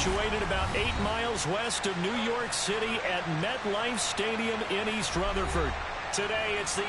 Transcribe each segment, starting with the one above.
situated about 8 miles west of New York City at MetLife Stadium in East Rutherford. Today, it's the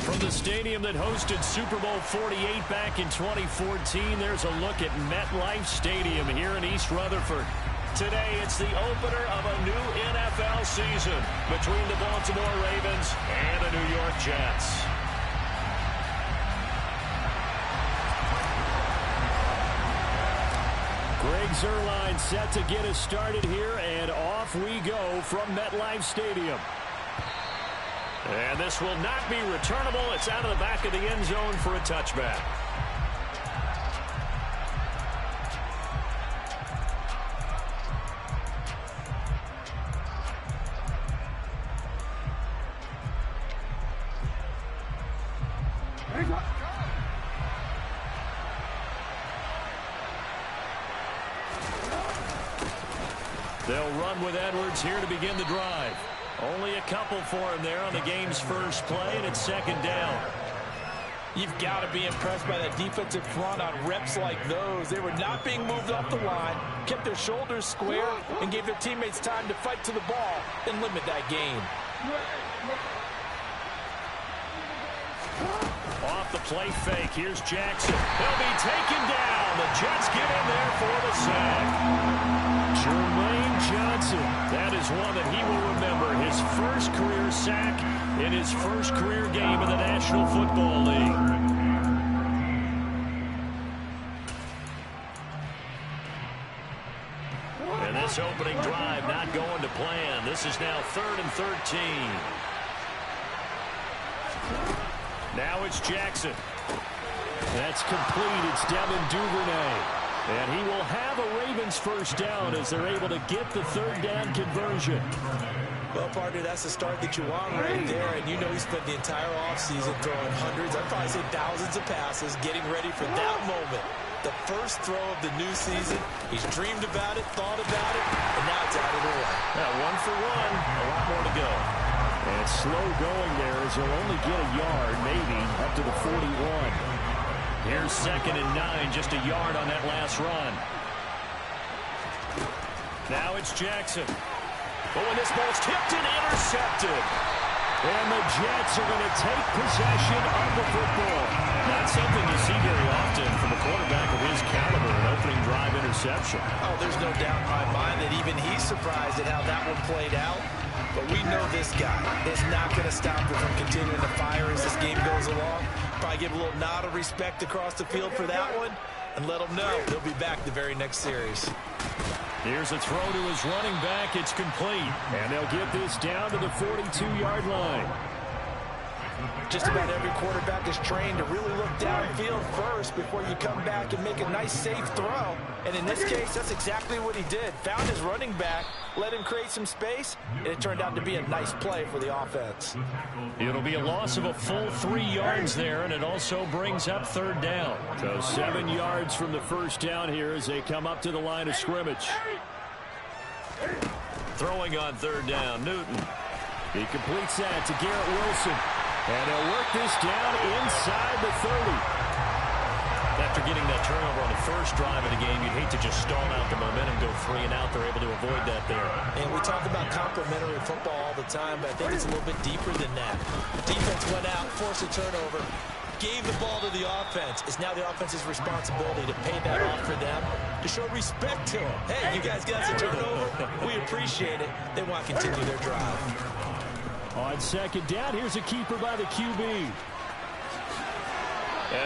From the stadium that hosted Super Bowl 48 back in 2014, there's a look at MetLife Stadium here in East Rutherford. Today, it's the opener of a new NFL season between the Baltimore Ravens and the New York Jets. Greg Zuerlein set to get us started here, and off we go from MetLife Stadium. And this will not be returnable. It's out of the back of the end zone for a touchback. They'll run with Edwards here to begin the drive. Only a couple for him there on the game's first play, and it's second down. You've got to be impressed by that defensive front on reps like those. They were not being moved off the line, kept their shoulders square, and gave their teammates time to fight to the ball and limit that gain. Off the play fake, here's Jackson. He'll be taken down. The Jets get in there for the sack. Jermaine Johnson, that is one that he will remember. His first career sack in his first career game in the National Football League. And this opening drive not going to plan. This is now 3rd and 13. Now it's Jackson. That's complete. It's Devin Duvernay. And he will have a Ravens first down as they're able to get the third down conversion. Well, partner, that's the start that you want right there. And you know he spent the entire offseason throwing hundreds, I'd probably say thousands of passes, getting ready for that moment. The first throw of the new season. He's dreamed about it, thought about it, and now it's out of the way. Yeah, 1 for 1. A lot more to go. And it's slow going there as he'll only get a yard, maybe, up to the 41. Here's 2nd and 9, just a yard on that last run. Now it's Jackson. Oh, and this ball's tipped and intercepted. And the Jets are going to take possession of the football. Not something you see very often from a quarterback of his caliber, an opening drive interception. Oh, there's no doubt in my mind that even he's surprised at how that one played out. But we know this guy is not going to stop him from continuing to fire as this game goes along. Probably give a little nod of respect across the field for that one and let him know he'll be back the very next series. Here's a throw to his running back. It's complete. And they'll get this down to the 42-yard line. Just about every quarterback is trained to really look downfield first before you come back and make a nice, safe throw. And in this case, that's exactly what he did. Found his running back, let him create some space, and it turned out to be a nice play for the offense. It'll be a loss of a full 3 yards there, and it also brings up third down. So 7 yards from the first down here as they come up to the line of scrimmage. Throwing on third down, Newton. He completes that to Garrett Wilson. And they'll work this down inside the 30. After getting that turnover on the first drive of the game, you'd hate to just stall out the momentum, go 3 and out. They're able to avoid that there. And we talk about complementary football all the time, but I think it's a little bit deeper than that. Defense went out, forced a turnover, gave the ball to the offense. It's now the offense's responsibility to pay that off for them, to show respect to them. Hey, you guys got us a turnover. We appreciate it. They want to continue their drive. On second down, here's a keeper by the QB. And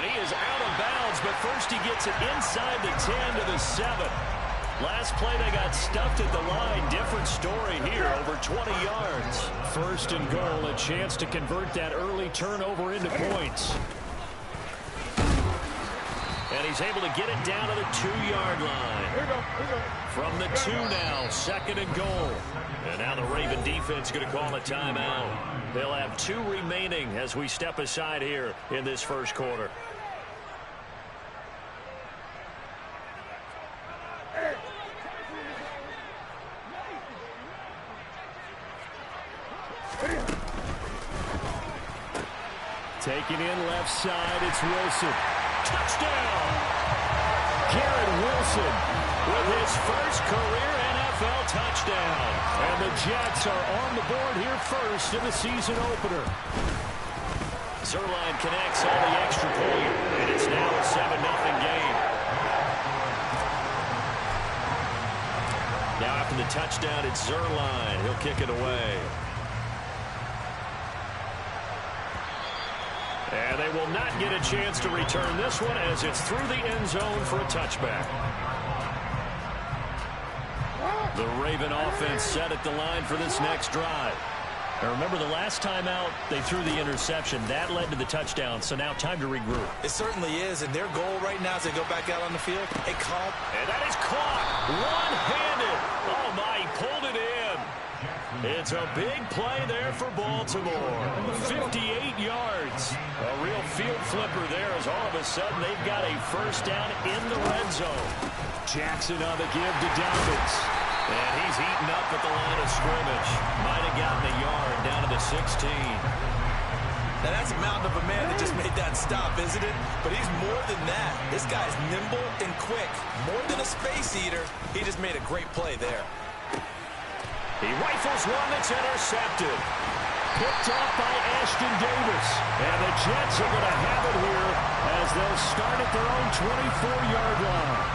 he is out of bounds, but first he gets it inside the 10 to the 7. Last play, they got stuffed at the line. Different story here, over 20 yards. First and goal, a chance to convert that early turnover into points. And he's able to get it down to the 2-yard line. Here we go. From the 2 now, second and goal. And now the Raven defense going to call a timeout. They'll have 2 remaining as we step aside here in this first quarter. Taking in left side, it's Wilson. Touchdown! Garrett Wilson with his first career NFL touchdown. And the Jets are on the board here first in the season opener. Zerline connects on the extra point, and it's now a 7-0 game. Now after the touchdown, it's Zerline. He'll kick it away. And they will not get a chance to return this one as it's through the end zone for a touchback. The Raven offense set at the line for this next drive. Now remember, the last time out, they threw the interception. That led to the touchdown, so now time to regroup. It certainly is, and their goal right now as they go back out on the field, and that is caught one-handed. Oh, my, he pulled it in. It's a big play there for Baltimore. 58 yards. A real field flipper there as all of a sudden they've got a first down in the red zone. Jackson on the give to Dobbins. And he's eaten up at the line of scrimmage. Might have gotten a yard down to the 16. Now that's a mountain of a man that just made that stop, isn't it? But he's more than that. This guy's nimble and quick. More than a space eater. He just made a great play there. He rifles one that's intercepted. Picked off by Ashton Davis. And the Jets are going to have it here as they'll start at their own 24-yard line.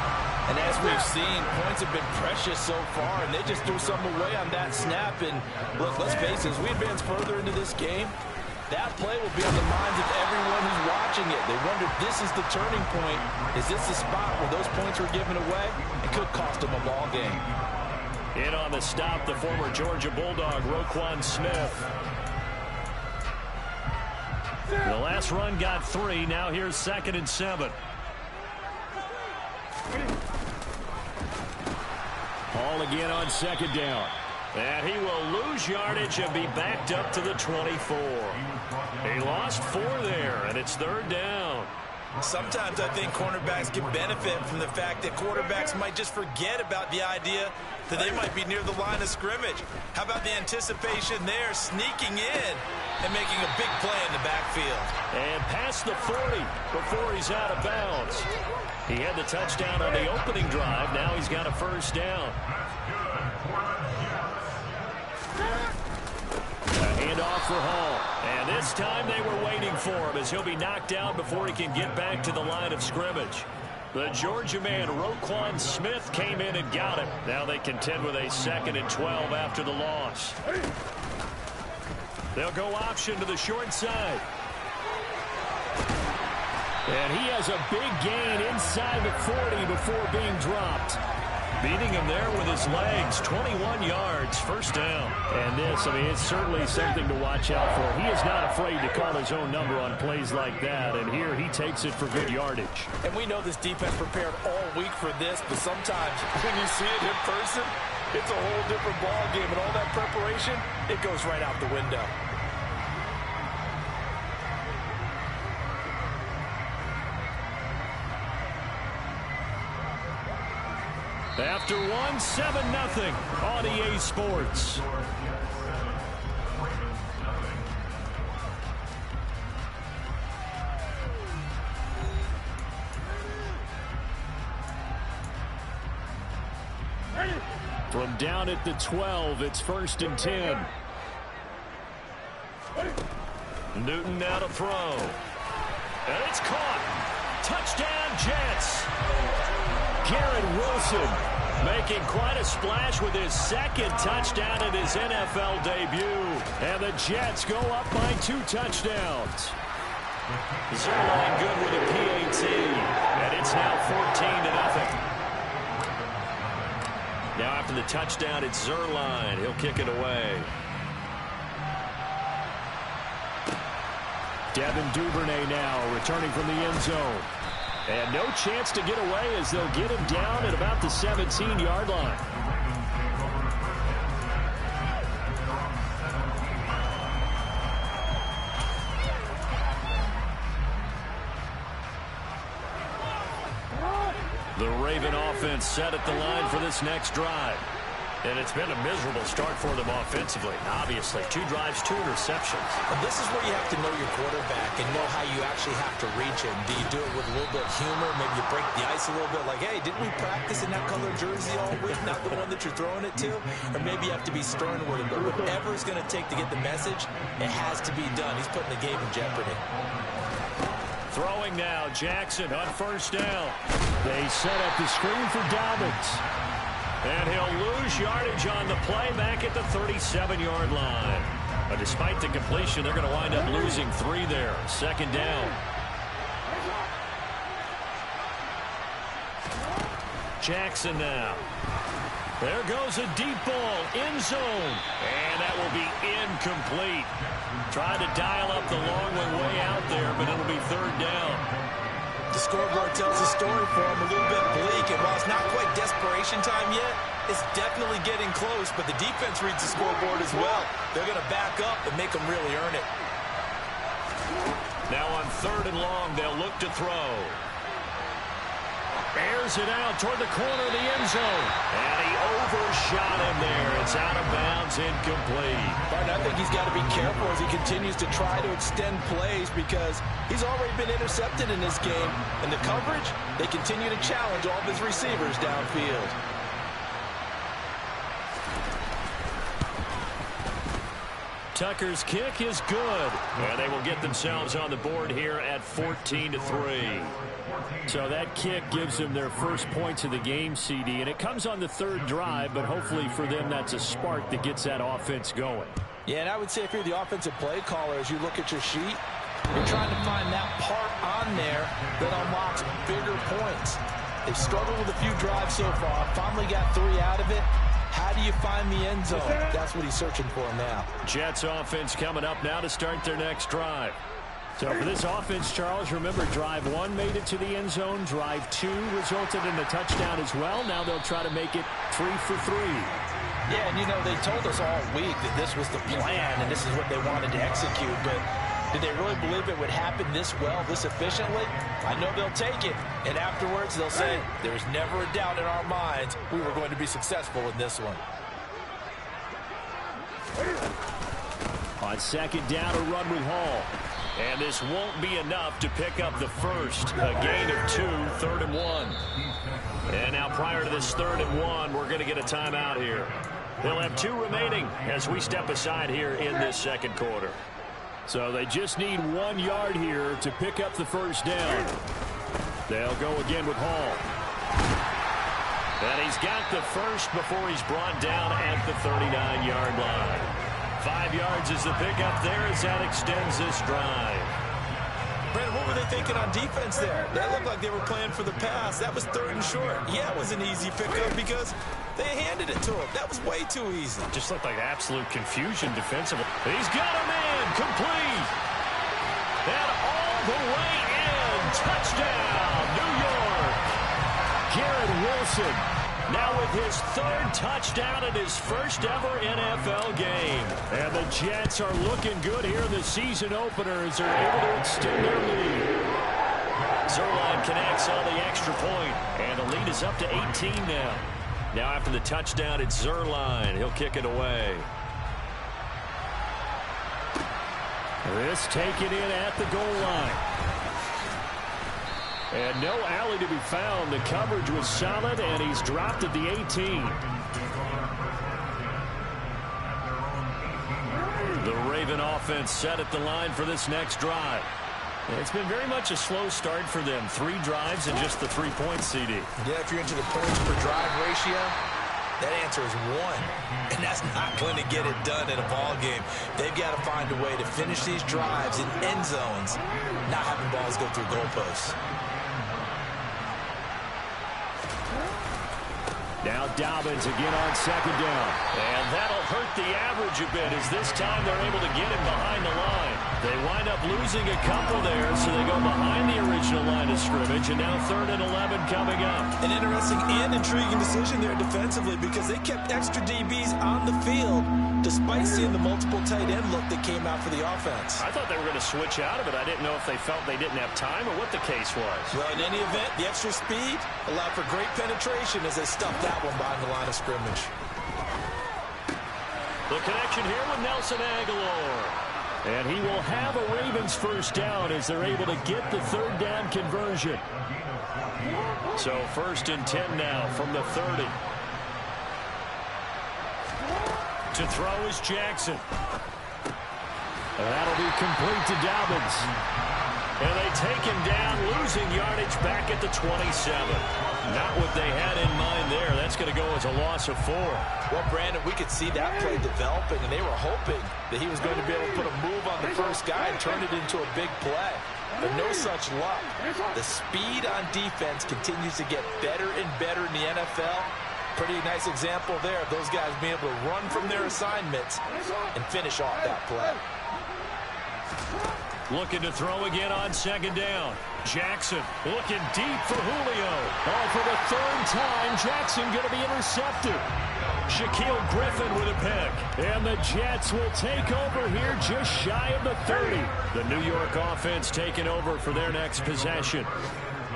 And as we've seen, points have been precious so far, and they just threw some away on that snap. And look, let's face it, as we advance further into this game, that play will be on the minds of everyone who's watching it. They wonder, this is the turning point. Is this the spot where those points were given away? It could cost them a ball game. In on the stop, the former Georgia Bulldog, Roquan Smith. The last run got 3. Now here's 2nd and 7. Hall again on 2nd down. And he will lose yardage and be backed up to the 24. He lost 4 there, and it's 3rd down. Sometimes I think cornerbacks can benefit from the fact that quarterbacks might just forget about the idea that they might be near the line of scrimmage. How about the anticipation there, sneaking in and making a big play in the backfield. And past the 40 before he's out of bounds. He had the touchdown on the opening drive. Now he's got a first down. A handoff for Hall. And this time they were waiting for him as he'll be knocked down before he can get back to the line of scrimmage. The Georgia man, Roquan Smith, came in and got him. Now they contend with a 2nd and 12 after the loss. They'll go option to the short side. And he has a big gain inside the 40 before being dropped. Beating him there with his legs. 21 yards, first down. And this, I mean, it's certainly something to watch out for. He is not afraid to call his own number on plays like that. And here he takes it for good yardage. And we know this defense prepared all week for this, but sometimes when you see it in person, it's a whole different ball game. And all that preparation, it goes right out the window. After one, 7-0 on EA Sports. From down at the 12, it's 1st and 10. Newton now to throw. And it's caught. Touchdown, Jets. Garrett Wilson making quite a splash with his second touchdown in his NFL debut. And the Jets go up by 2 touchdowns. Zerline good with a PAT. And it's now 14-0. Now after the touchdown, it's Zerline. He'll kick it away. Devin Duvernay now returning from the end zone. And no chance to get away as they'll get him down at about the 17-yard line. The Raven offense set at the line for this next drive. And it's been a miserable start for them offensively. Obviously, 2 drives, 2 interceptions. And this is where you have to know your quarterback and know how you actually have to reach him. Do you do it with a little bit of humor? Maybe you break the ice a little bit like, hey, didn't we practice in that color jersey all week? Not the one that you're throwing it to? Or maybe you have to be stern with him. But whatever it's going to take to get the message, it has to be done. He's putting the game in jeopardy. Throwing now, Jackson on 1st down. They set up the screen for Dobbins. And he'll lose yardage on the play back at the 37-yard line. But despite the completion, they're going to wind up losing 3 there. 2nd down. Jackson now. There goes a deep ball, end zone. And that will be incomplete. Tried to dial up the long way out there, but it'll be 3rd down. The scoreboard tells a story for him, a little bit bleak, and while it's not quite desperation time yet, it's definitely getting close, but the defense reads the scoreboard as well. They're going to back up and make them really earn it. Now on 3rd and long, they'll look to throw. Airs it out toward the corner of the end zone. And he overshot him there. It's out of bounds, incomplete. Martin, I think he's got to be careful as he continues to try to extend plays because he's already been intercepted in this game. And the coverage, they continue to challenge all of his receivers downfield. Tucker's kick is good. And they will get themselves on the board here at 14-3. So that kick gives them their first points of the game, CD. And it comes on the 3rd drive, but hopefully for them that's a spark that gets that offense going. Yeah, and I would say if you're the offensive play caller, as you look at your sheet, you're trying to find that part on there that unlocks bigger points. They've struggled with a few drives so far. Finally got 3 out of it. How do you find the end zone? That's what he's searching for now. Jets offense coming up now to start their next drive. So for this offense, Charles, remember, drive 1 made it to the end zone. Drive 2 resulted in a touchdown as well. Now they'll try to make it 3 for 3. Yeah, and you know, they told us all week that this was the plan and this is what they wanted to execute. But did they really believe it would happen this well, this efficiently? I know they'll take it. And afterwards, they'll say, there's never a doubt in our minds we were going to be successful in this one. On 2nd down, a run with Hall. And this won't be enough to pick up the first. A gain of 2, 3rd and 1. And now prior to this 3rd and 1, we're going to get a timeout here. They'll have 2 remaining as we step aside here in this 2nd quarter. So they just need 1 yard here to pick up the first down. They'll go again with Hall. And he's got the first before he's brought down at the 39-yard line. 5 yards is the pickup there as that extends this drive. Brandon, what were they thinking on defense there? That looked like they were playing for the pass. That was 3rd and short. Yeah, it was an easy pickup because they handed it to him. That was way too easy. Just looked like absolute confusion defensively. He's got a man complete. And all the way in. Touchdown, New York. Garrett Wilson now with his 3rd touchdown in his first ever NFL game. And the Jets are looking good here in the season opener as they're able to extend their lead. Zerline connects on the extra point, and the lead is up to 18 now. Now after the touchdown, it's Zerline. He'll kick it away. This taken in at the goal line. And no alley to be found. The coverage was solid, and he's dropped at the 18. The Raven offense set at the line for this next drive. It's been very much a slow start for them. 3 drives and just the 3-point CD. Yeah, if you're into the points per drive ratio, that answer is 1. And that's not going to get it done in a ball game. They've got to find a way to finish these drives in end zones, not having balls go through goalposts. Now Dobbins again on 2nd down. And that'll hurt the average a bit as this time they're able to get him behind the line. They wind up losing a couple there, so they go behind the original line of scrimmage, and now 3rd and 11 coming up. An interesting and intriguing decision there defensively because they kept extra DBs on the field despite seeing the multiple tight end look that came out for the offense. I thought they were going to switch out of it. I didn't know if they felt they didn't have time or what the case was. Well, in any event, the extra speed allowed for great penetration as they stuffed that one behind the line of scrimmage. The connection here with Nelson Aguilar. And he will have a Ravens first down as they're able to get the 3rd down conversion. So 1st and 10 now from the 30. To throw is Jackson. And that'll be complete to Dobbins. And they take him down, losing yardage back at the 27. Not what they had in mind there. That's going to go as a loss of 4. Well, Brandon, we could see that play developing, and they were hoping that he was going to be able to put a move on the first guy and turn it into a big play. But no such luck. The speed on defense continues to get better and better in the NFL. Pretty nice example there of those guys being able to run from their assignments and finish off that play. Looking to throw again on 2nd down. Jackson looking deep for Julio. Oh, for the 3rd time, Jackson going to be intercepted. Shaquille Griffin with a pick. And the Jets will take over here just shy of the 30. The New York offense taking over for their next possession.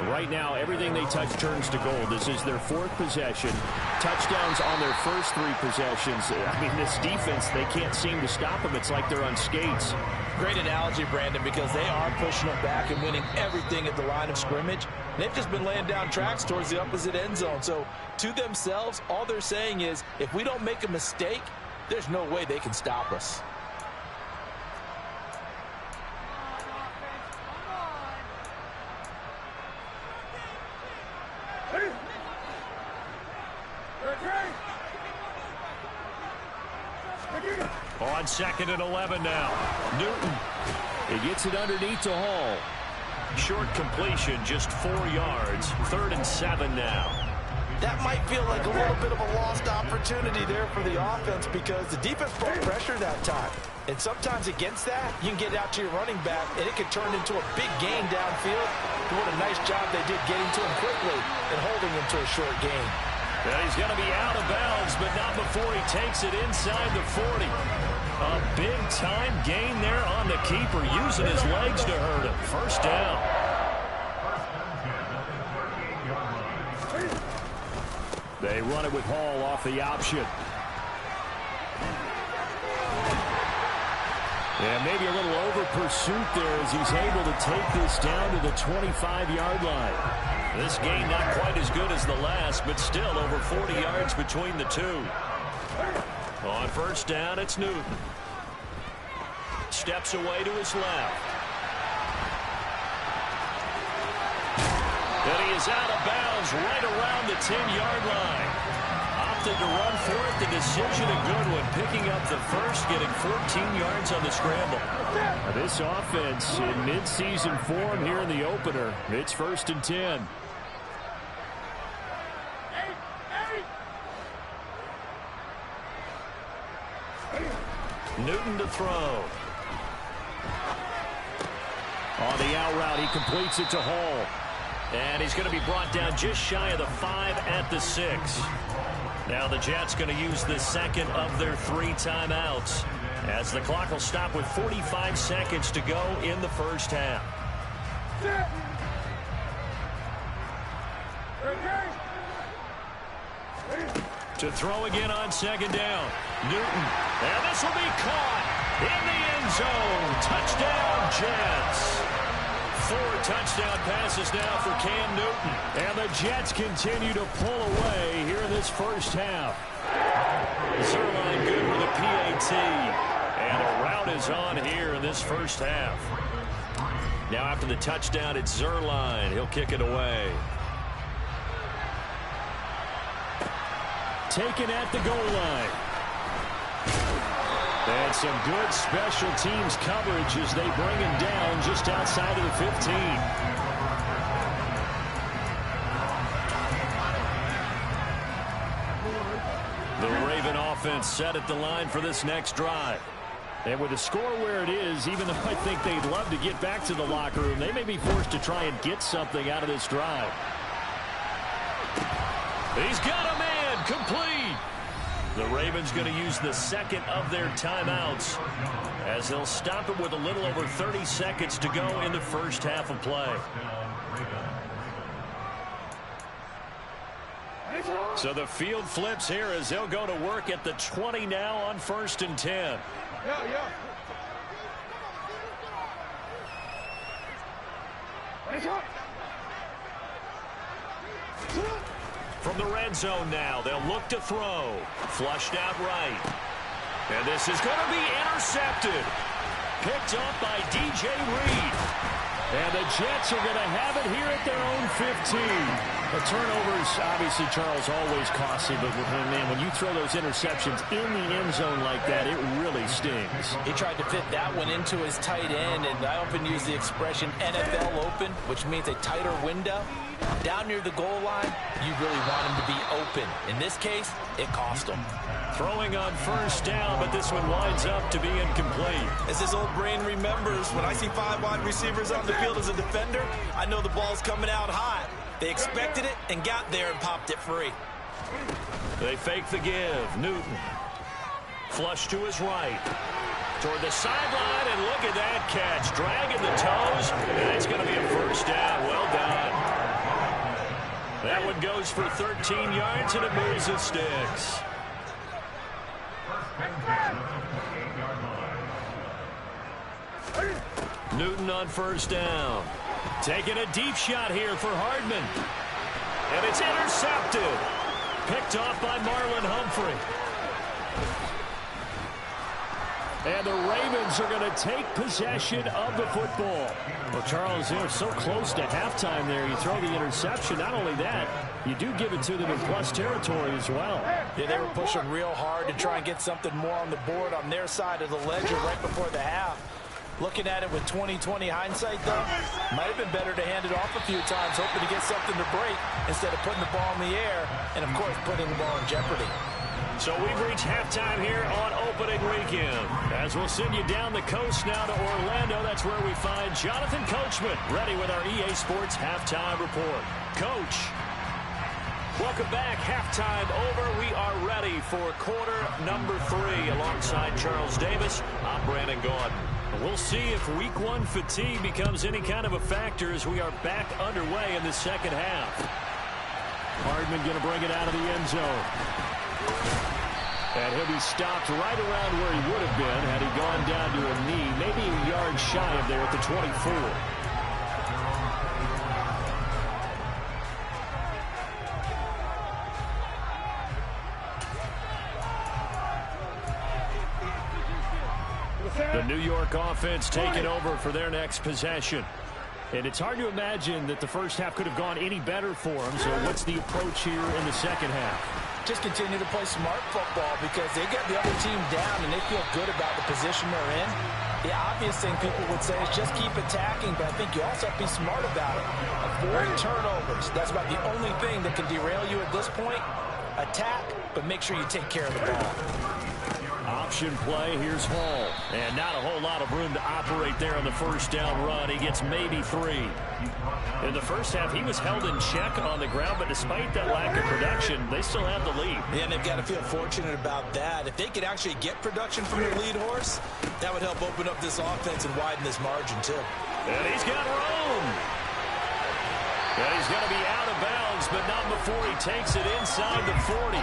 Right now, everything they touch turns to gold. This is their 4th possession. Touchdowns on their first 3 possessions. I mean, this defense, they can't seem to stop them. It's like they're on skates. Great analogy, Brandon, because they are pushing them back and winning everything at the line of scrimmage. They've just been laying down tracks towards the opposite end zone. So, to themselves, all they're saying is, if we don't make a mistake, there's no way they can stop us. On 2nd and 11 now. Newton. He gets it underneath to Hall. Short completion, just 4 yards. 3rd and 7 now. That might feel like a little bit of a lost opportunity there for the offense because the defense brought pressure that time. And sometimes against that, you can get out to your running back, and it could turn into a big gain downfield. And what a nice job they did getting to him quickly and holding him to a short gain. And he's going to be out of bounds, but not before he takes it inside the 40. A big-time gain there on the keeper, using his legs to hurt him. First down. They run it with Hall off the option. And maybe a little over pursuit there as he's able to take this down to the 25-yard line. This game not quite as good as the last, but still over 40 yards between the two. On first down, it's Newton. Steps away to his left. And he is out of bounds right around the 10-yard line. opted to run for it. The decision a good one, picking up the first, getting 14 yards on the scramble. Now this offense in mid-season form here in the opener. It's 1st and 10. Newton to throw. On the out route, he completes it to Hall. And he's going to be brought down just shy of the 5 at the 6. Now the Jets going to use the second of their 3 timeouts, as the clock will stop with 45 seconds to go in the first half. To throw again on 2nd down. Newton. And this will be caught in the end zone. Touchdown, Jets. 4 touchdown passes now for Cam Newton. And the Jets continue to pull away here in this first half. Zerline good with a PAT. And a route is on here in this first half. Now after the touchdown, it's Zerline. He'll kick it away. Taken at the goal line. And some good special teams coverage as they bring him down just outside of the 15. The Raven offense set at the line for this next drive. And with the score where it is, even though I think they'd love to get back to the locker room, they may be forced to try and get something out of this drive. He's got a man. Complete. The Ravens going to use the second of their timeouts, as they'll stop it with a little over 30 seconds to go in the first half of play. So the field flips here as they'll go to work at the 20 now on 1st and 10. From the red zone now, they'll look to throw. Flushed out right. And this is going to be intercepted. Picked up by DJ Reed. And the Jets are going to have it here at their own 15. The turnovers, obviously, Charles, always costly. But, man, when you throw those interceptions in the end zone like that, it really stings. He tried to fit that one into his tight end, and I often use the expression NFL open, which means a tighter window. Down near the goal line, you really want him to be open. In this case, it cost him. Throwing on 1st down, but this one winds up to be incomplete. As his old brain remembers, when I see 5 wide receivers on the field as a defender, I know the ball's coming out hot. They expected it and got there and popped it free. They fake the give. Newton. Flush to his right. Toward the sideline, and look at that catch. Dragging the toes, and it's going to be a 1st down. Well done. That one goes for 13 yards, and it moves the sticks. Newton on 1st down. Taking a deep shot here for Hardman. And it's intercepted. Picked off by Marlon Humphrey. And the Ravens are going to take possession of the football. Well, Charles, they're so close to halftime there. You throw the interception. Not only that, you do give it to them in plus territory as well. Yeah, they were pushing real hard to try and get something more on the board on their side of the ledger right before the half. Looking at it with 20/20 hindsight, though, might have been better to hand it off a few times, hoping to get something to break instead of putting the ball in the air and, of course, putting the ball in jeopardy. So we've reached halftime here on opening weekend. As we'll send you down the coast now to Orlando, that's where we find Jonathan Coachman ready with our EA Sports Halftime Report. Coach, welcome back. Halftime over. We are ready for quarter number 3 alongside Charles Davis. I'm Brandon Gordon. We'll see if week 1 fatigue becomes any kind of a factor as we are back underway in the second half. Hardman going to bring it out of the end zone. And he'll be stopped right around where he would have been had he gone down to a knee, maybe a yard shy of there at the 24. The New York offense taking over for their next possession. And it's hard to imagine that the first half could have gone any better for them. So what's the approach here in the second half? Just continue to play smart football because they got the other team down and they feel good about the position they're in. The obvious thing people would say is just keep attacking, but I think you also have to be smart about it. Avoid turnovers. That's about the only thing that can derail you at this point. Attack, but make sure you take care of the ball. Option play, here's Hall. And not a whole lot of room to operate there on the first down run. He gets maybe 3. In the first half, he was held in check on the ground, but despite that lack of production, they still have the lead. Yeah, and they've got to feel fortunate about that. If they could actually get production from their lead horse, that would help open up this offense and widen this margin, too. And he's got room. And he's going to be out of bounds, but not before he takes it inside the 40.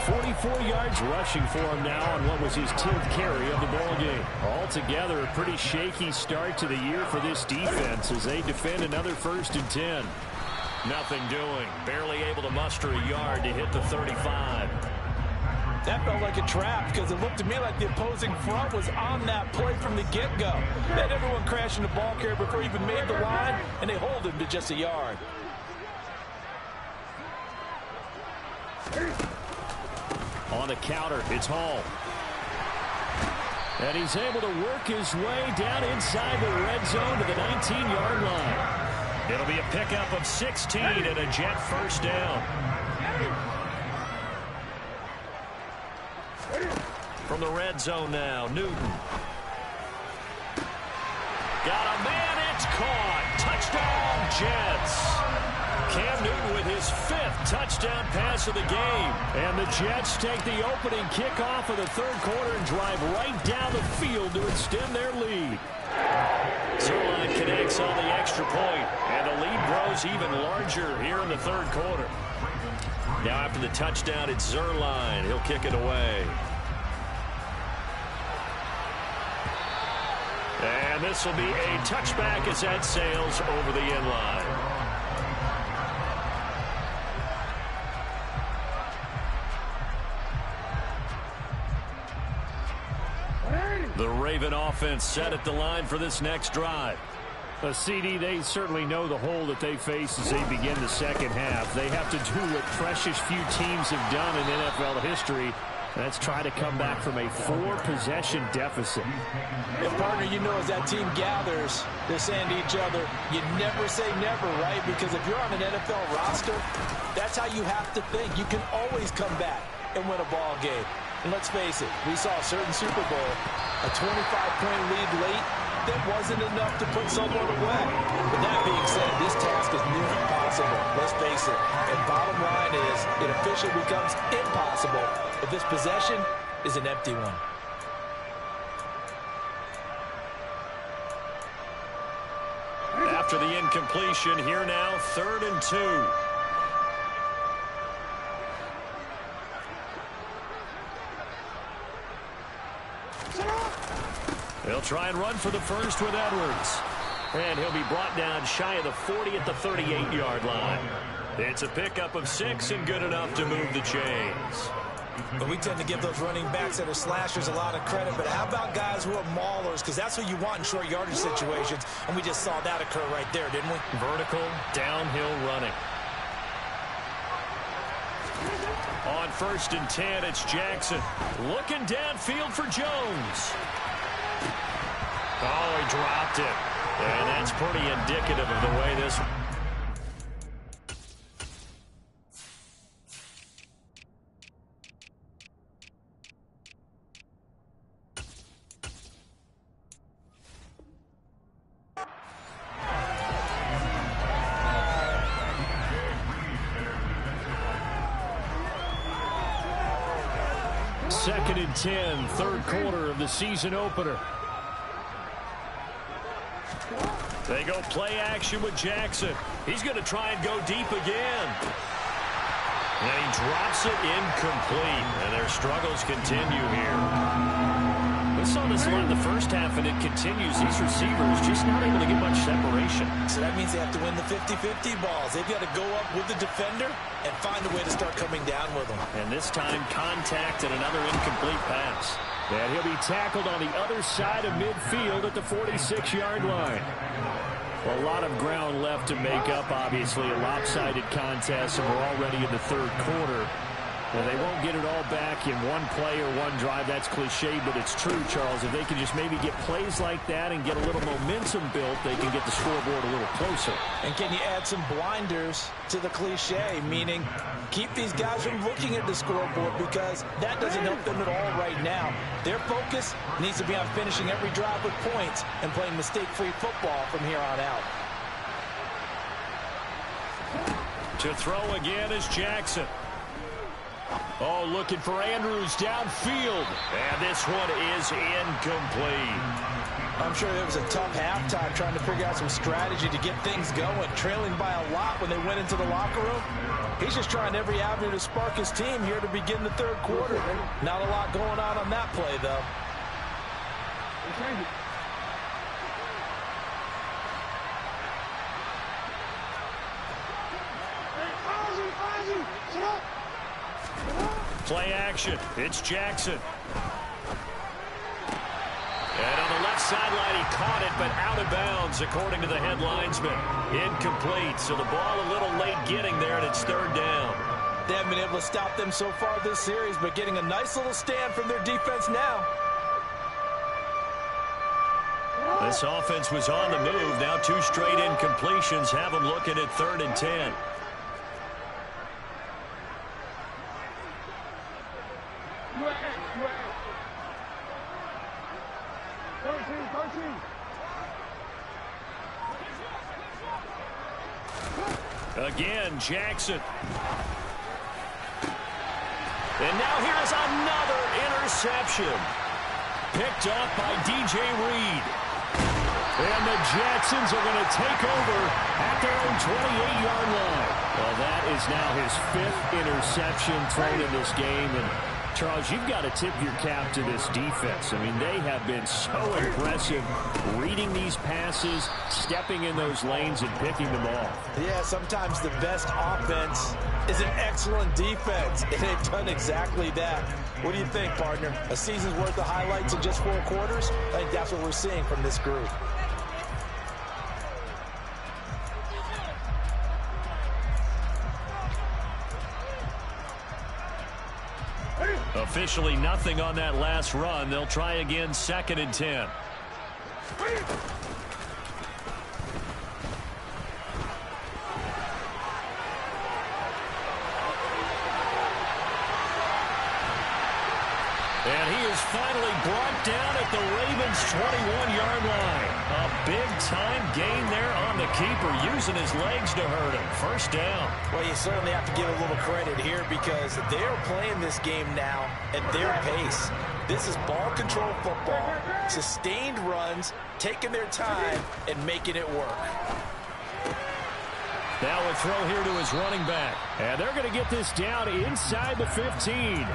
44 yards rushing for him now on what was his 10th carry of the ball game. Altogether, a pretty shaky start to the year for this defense as they defend another 1st and 10. Nothing doing. Barely able to muster a yard to hit the 35. That felt like a trap because it looked to me like the opposing front was on that play from the get-go. They had everyone crashing the ball carrier before he even made the line, and they hold him to just a yard. On the counter, it's Hall. And he's able to work his way down inside the red zone to the 19-yard line. It'll be a pickup of 16 and a Jet first down. From the red zone now, Newton. Got a man, it's caught. Touchdown, Jets. Cam Newton with his 5th touchdown pass of the game. And the Jets take the opening kickoff of the 3rd quarter and drive right down the field to extend their lead. Zerline connects on the extra point, and the lead grows even larger here in the 3rd quarter. Now after the touchdown, it's Zerline. He'll kick it away. And this will be a touchback as that sails over the end line. The Raven offense set at the line for this next drive. CD, they certainly know the hole that they face as they begin the second half. They have to do what precious few teams have done in NFL history. That's try to come back from a 4-possession deficit. And partner, you know, as that team gathers, they're saying to each other, you never say never, right? Because if you're on an NFL roster, that's how you have to think. You can always come back and win a ball game. And let's face it, we saw a certain Super Bowl, a 25-point lead late, that wasn't enough to put someone away. But that being said, this task is near impossible. Let's face it. And bottom line is, it officially becomes impossible if this possession is an empty one. After the incompletion, here now, 3rd and 2. They'll try and run for the first with Edwards. And he'll be brought down shy of the 40 at the 38-yard line. It's a pickup of 6 and good enough to move the chains. But we tend to give those running backs that are slashers a lot of credit. But how about guys who are maulers? Because that's what you want in short yardage situations. And we just saw that occur right there, didn't we? Vertical, downhill running. On 1st and 10, it's Jackson. Looking downfield for Jones. Oh, he dropped it. And that's pretty indicative of the way this... Second and 10, 3rd quarter of the season opener. They go play action with Jackson. He's going to try and go deep again. And he drops it incomplete. And their struggles continue here. We saw this a lot in the first half, and it continues. These receivers just not able to get much separation. So that means they have to win the 50-50 balls. They've got to go up with the defender and find a way to start coming down with them. And this time, contact and another incomplete pass. And he'll be tackled on the other side of midfield at the 46-yard line. Well, a lot of ground left to make up, obviously. A lopsided contest, and we're already in the third quarter. Well, they won't get it all back in one play or one drive. That's cliche, but it's true, Charles. If they can just maybe get plays like that and get a little momentum built, they can get the scoreboard a little closer. And can you add some blinders to the cliche, meaning keep these guys from looking at the scoreboard, because that doesn't help them at all right now. Their focus needs to be on finishing every drive with points and playing mistake-free football from here on out. To throw again is Jackson. Oh, looking for Andrews downfield. And this one is incomplete. I'm sure it was a tough halftime trying to figure out some strategy to get things going, trailing by a lot when they went into the locker room. He's just trying every avenue to spark his team here to begin the third quarter. Not a lot going on that play, though. Play action. It's Jackson. And on the left sideline, he caught it, but out of bounds, according to the head linesman. Incomplete, so the ball a little late getting there, and it's third down. They haven't been able to stop them so far this series, but getting a nice little stand from their defense now. This offense was on the move. Now 2 straight incompletions have them looking at 3rd and 10. Again, Jackson. And now here's another interception. Picked up by DJ Reed. And the Jacksons are going to take over at their own 28-yard line. Well, that is now his 5th interception thrown in this game. And Charles, you've got to tip your cap to this defense. I mean, they have been so impressive reading these passes, stepping in those lanes, and picking them off. Yeah, sometimes the best offense is an excellent defense, and they've done exactly that. What do you think, partner? A season's worth of highlights in just 4 quarters? I think that's what we're seeing from this group. Officially nothing on that last run. They'll try again, 2nd and 10. And he is finally brought down at the Ravens' 21-yard line. A big-time gain there on the keeper, using his legs to hurt him. First down. Well, you certainly have to give a little credit here, because they're playing this game now at their pace. This is ball control football, sustained runs, taking their time, and making it work. Now a throw here to his running back. And they're going to get this down inside the 15.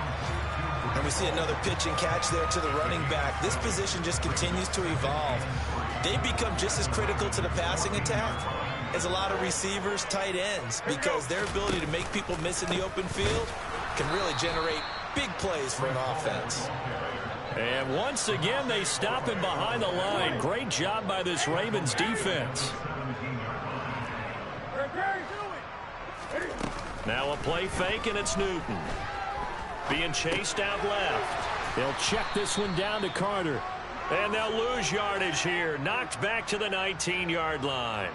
And we see another pitch and catch there to the running back. This position just continues to evolve. They become just as critical to the passing attack as a lot of receivers, tight ends, because their ability to make people miss in the open field can really generate big plays for an offense. And once again, they stop him behind the line. Great job by this Ravens defense. Now a play fake, and it's Newton. Being chased out left. They'll check this one down to Carter. And they'll lose yardage here. Knocked back to the 19-yard line.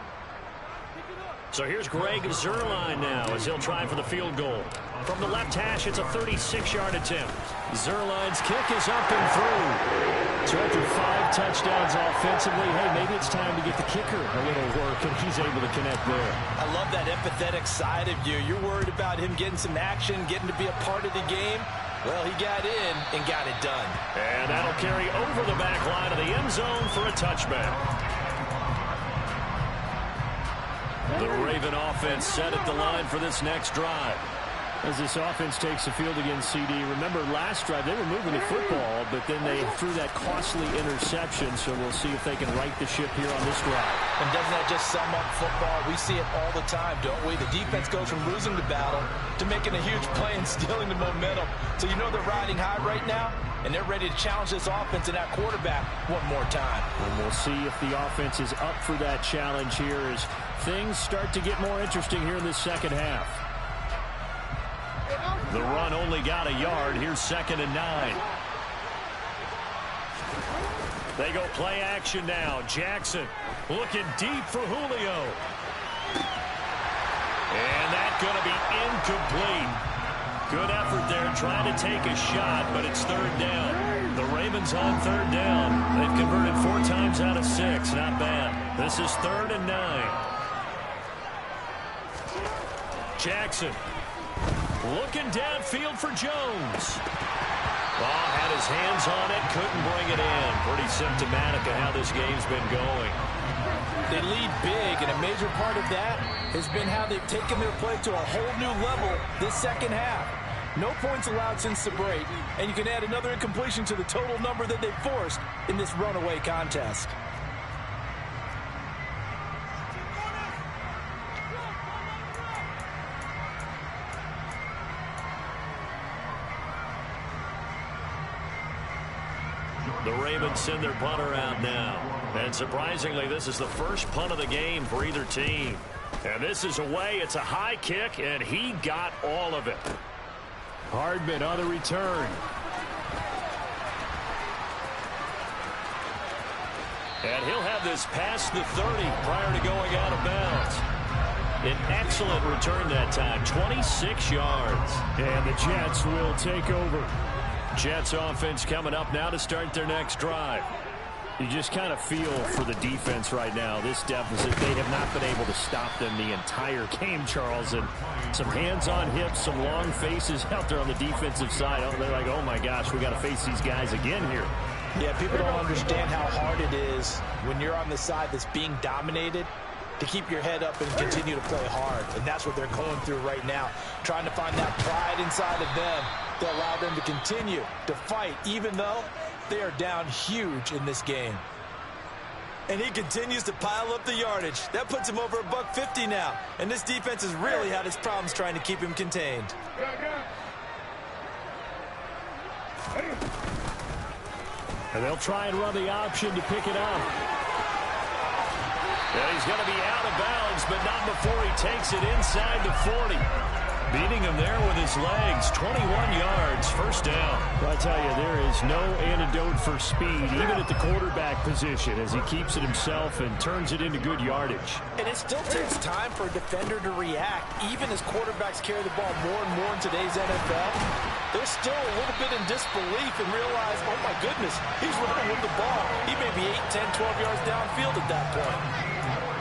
So here's Greg Zuerlein now as he'll try for the field goal. From the left hash, it's a 36-yard attempt. Zuerlein's kick is up and through. So after 5 touchdowns offensively, hey, maybe it's time to get the kicker a little work, and he's able to connect there. I love that empathetic side of you. You're worried about him getting some action, getting to be a part of the game. Well, he got in and got it done. And that'll carry over the back line of the end zone for a touchback. The Raven offense set at the line for this next drive. As this offense takes the field against CD, remember last drive they were moving the football, but then they threw that costly interception, so we'll see if they can right the ship here on this drive. And doesn't that just sum up football? We see it all the time, don't we? The defense goes from losing the battle to making a huge play and stealing the momentum. So you know they're riding high right now? and they're ready to challenge this offense and that quarterback one more time. And we'll see if the offense is up for that challenge here as things start to get more interesting here in this second half. The run only got a yard. Here's 2nd and 9. They go play action now. Jackson looking deep for Julio. And that's going to be incomplete. Good effort there trying to take a shot, but it's 3rd down. The Ravens on 3rd down. They've converted 4 times out of 6. Not bad. This is 3rd and 9. Jackson looking downfield for Jones. Ball had his hands on it, couldn't bring it in. Pretty symptomatic of how this game's been going. They lead big, and a major part of that has been how they've taken their play to a whole new level this second half. No points allowed since the break, and you can add another incompletion to the total number that they've forced in this runaway contest. The Ravens send their punter out now. And surprisingly, this is the first punt of the game for either team. And this is away. It's a high kick, and he got all of it. Hardman on the return. And he'll have this past the 30 prior to going out of bounds. An excellent return that time, 26 yards. And the Jets will take over. Jets offense coming up now to start their next drive. You just kind of feel for the defense right now. This deficit, they have not been able to stop them the entire game, Charles. And some hands on hips, some long faces out there on the defensive side. They're like, oh my gosh, we got to face these guys again here. Yeah, people don't understand how hard it is when you're on the side that's being dominated to keep your head up and continue to play hard. And that's what they're going through right now, trying to find that pride inside of them to allow them to continue to fight, even though they are down huge in this game. And he continues to pile up the yardage. That puts him over $150 now. And this defense has really had its problems trying to keep him contained. And they'll try and run the option to pick it up. Yeah, he's going to be out of bounds, but not before he takes it inside the 40. Beating him there with his legs, 21 yards, first down. I'll tell you, there is no antidote for speed, even at the quarterback position, as he keeps it himself and turns it into good yardage. And it still takes time for a defender to react, even as quarterbacks carry the ball more and more in today's NFL. They're still a little bit in disbelief and realize, oh my goodness, he's running with the ball. He may be 8, 10, 12 yards downfield at that point.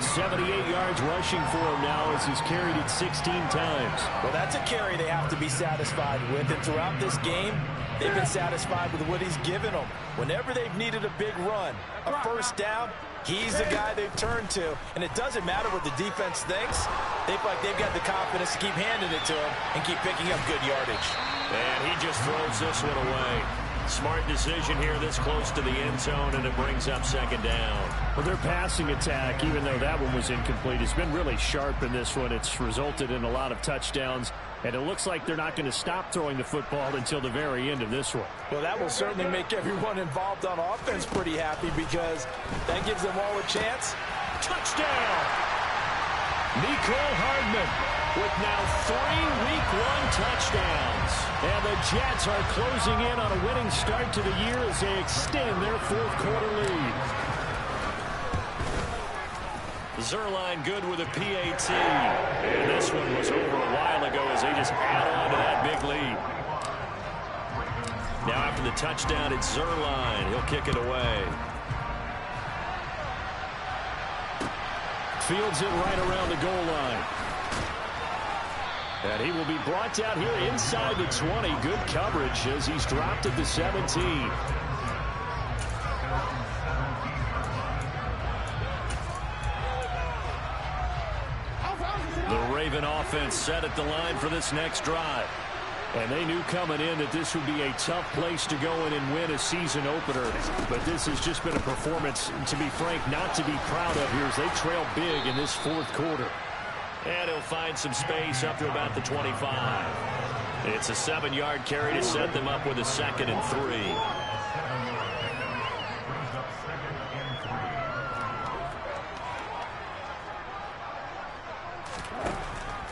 78 yards rushing for him now as he's carried it 16 times. Well, that's a carry they have to be satisfied with. And throughout this game, they've been satisfied with what he's given them. Whenever they've needed a big run, a first down, he's the guy they've turned to. And it doesn't matter what the defense thinks. They feel like they've got the confidence to keep handing it to him and keep picking up good yardage. And he just throws this one away. Smart decision here this close to the end zone, and it brings up second down. Well, their passing attack, even though that one was incomplete, has been really sharp in this one. It's resulted in a lot of touchdowns, and it looks like they're not going to stop throwing the football until the very end of this one. Well, that will certainly make everyone involved on offense pretty happy because that gives them all a chance. Touchdown! Nicole Hardman with now 3 Week 1 touchdowns. And the Jets are closing in on a winning start to the year as they extend their 4th quarter lead. Zerline good with a PAT. And this one was over a while ago as they just add on to that big lead. Now after the touchdown, it's Zerline. He'll kick it away. Fields it right around the goal line. And he will be brought down here inside the 20. Good coverage as he's dropped at the 17. The Raven offense set at the line for this next drive. And they knew coming in that this would be a tough place to go in and win a season opener. But this has just been a performance, to be frank, not to be proud of here as they trail big in this 4th quarter. And he'll find some space up to about the 25. It's a 7-yard carry to set them up with a 2nd and 3.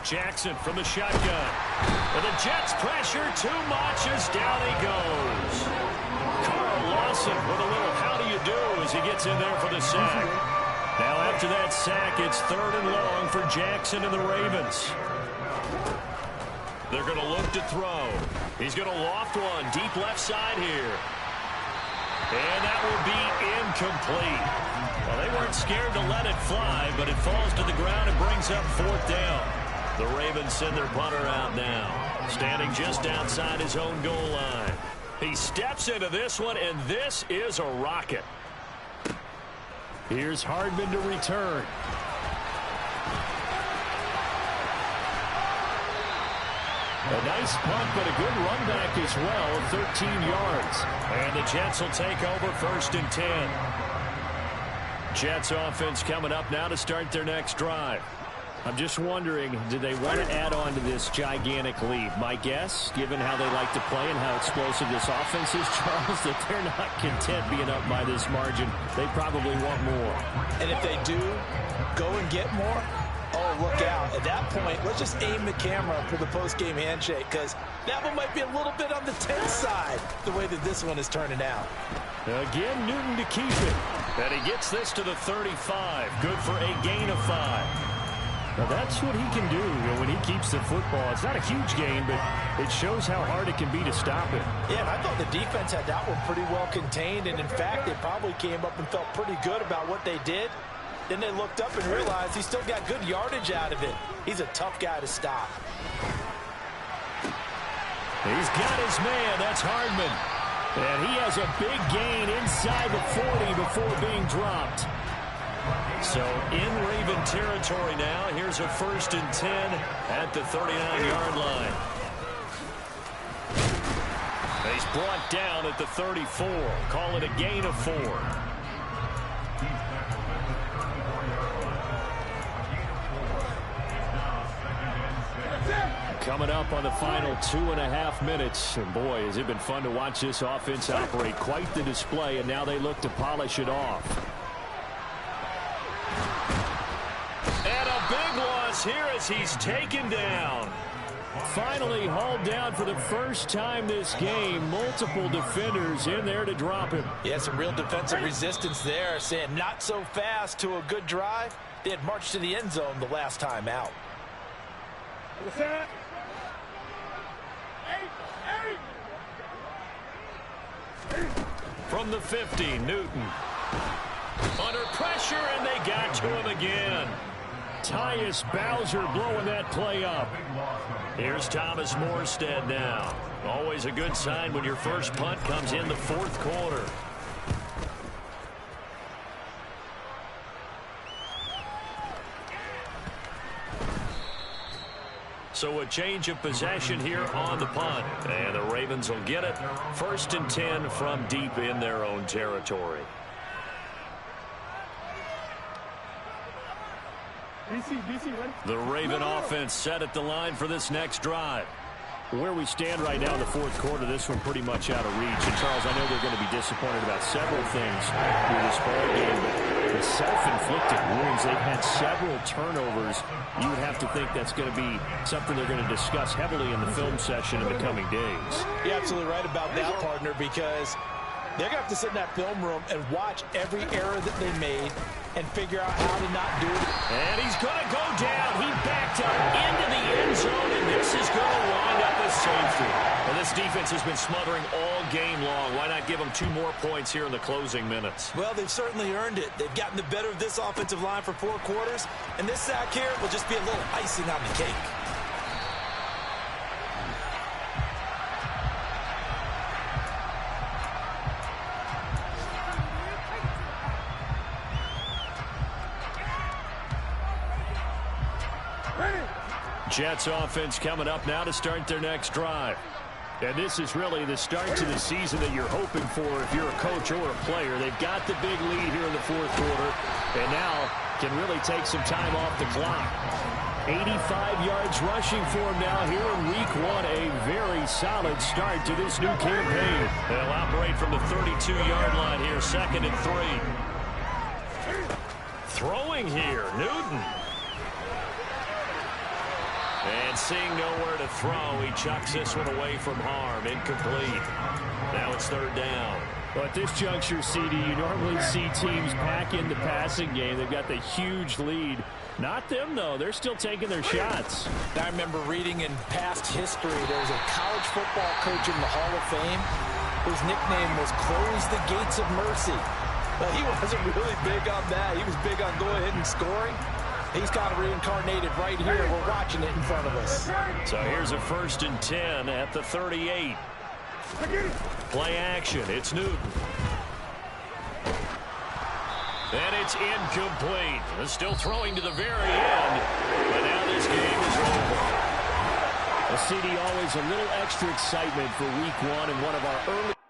Jackson from the shotgun. And the Jets pressure too much as down he goes. Carl Lawson with a little how do you do as he gets in there for the sack. Now after that sack, it's 3rd and long for Jackson and the Ravens. They're going to look to throw. He's going to loft one deep left side here. And that will be incomplete. Well, they weren't scared to let it fly, but it falls to the ground and brings up 4th down. The Ravens send their punter out now, standing just outside his own goal line. He steps into this one, and this is a rocket. Here's Hardman to return. A nice punt, but a good run back as well, 13 yards. And the Jets will take over 1st and 10. Jets offense coming up now to start their next drive. I'm just wondering, do they want to add on to this gigantic lead? My guess, given how they like to play and how explosive this offense is, Charles, that they're not content being up by this margin. They probably want more. And if they do go and get more, oh, look out. At that point, let's just aim the camera for the post-game handshake, because that one might be a little bit on the tense side, the way that this one is turning out. Again, Newton to keep it. And he gets this to the 35. Good for a gain of 5. Now that's what he can do when he keeps the football. It's not a huge gain, but it shows how hard it can be to stop it. Yeah, and I thought the defense had that one pretty well contained, and in fact, they probably came up and felt pretty good about what they did. Then they looked up and realized he still got good yardage out of it. He's a tough guy to stop. He's got his man. That's Hardman. And he has a big gain inside the 40 before being dropped. So in Raven territory now. Here's a 1st and 10 at the 39-yard line. He's brought down at the 34. Call it a gain of 4. Coming up on the final 2.5 minutes. And boy, has it been fun to watch this offense operate. Quite the display, and now they look to polish it off. And a big loss here as he's taken down. Finally hauled down for the first time this game. Multiple defenders in there to drop him. Yeah, some real defensive resistance there, saying not so fast to a good drive. They had marched to the end zone the last time out. From the 50, Newton. Under pressure, and they got to him again. Tyus Bowser blowing that play up. Here's Thomas Morstead now. Always a good sign when your first punt comes in the 4th quarter. So a change of possession here on the punt. And the Ravens will get it. 1st and 10 from deep in their own territory. The Raven offense set at the line for this next drive. Where we stand right now in the 4th quarter, this one pretty much out of reach. And, Charles, I know they're going to be disappointed about several things through this ball game, but the self-inflicted wounds, they've had several turnovers. You would have to think that's going to be something they're going to discuss heavily in the film session in the coming days. You're absolutely right about that, partner, because they're going to have to sit in that film room and watch every error that they made and figure out how to not do it. And he's going to go down. He backed up into the end zone, and this is going to wind up as safety. And this defense has been smothering all game long. Why not give them 2 more points here in the closing minutes? Well, they've certainly earned it. They've gotten the better of this offensive line for 4 quarters, and this sack here will just be a little icing on the cake. Jets offense coming up now to start their next drive. And this is really the start to the season that you're hoping for if you're a coach or a player. They've got the big lead here in the 4th quarter, and now can really take some time off the clock. 85 yards rushing for him now here in week 1. A very solid start to this new campaign. They'll operate from the 32-yard line here, 2nd and 3. Throwing here, Newton. And seeing nowhere to throw, he chucks this one away from harm. Incomplete. Now it's 3rd down. Well, at this juncture, CD, you normally see teams pack in the passing game. They've got the huge lead. Not them, though. They're still taking their shots. I remember reading in past history, there was a college football coach in the Hall of Fame whose nickname was Close the Gates of Mercy. But he wasn't really big on that. He was big on going ahead and scoring. He's got it reincarnated right here. We're watching it in front of us. So here's a 1st and 10 at the 38. Play action. It's Newton. And it's incomplete. Still throwing to the very end. But now this game is over. Well, CD, always a little extra excitement for week 1 and one of our early...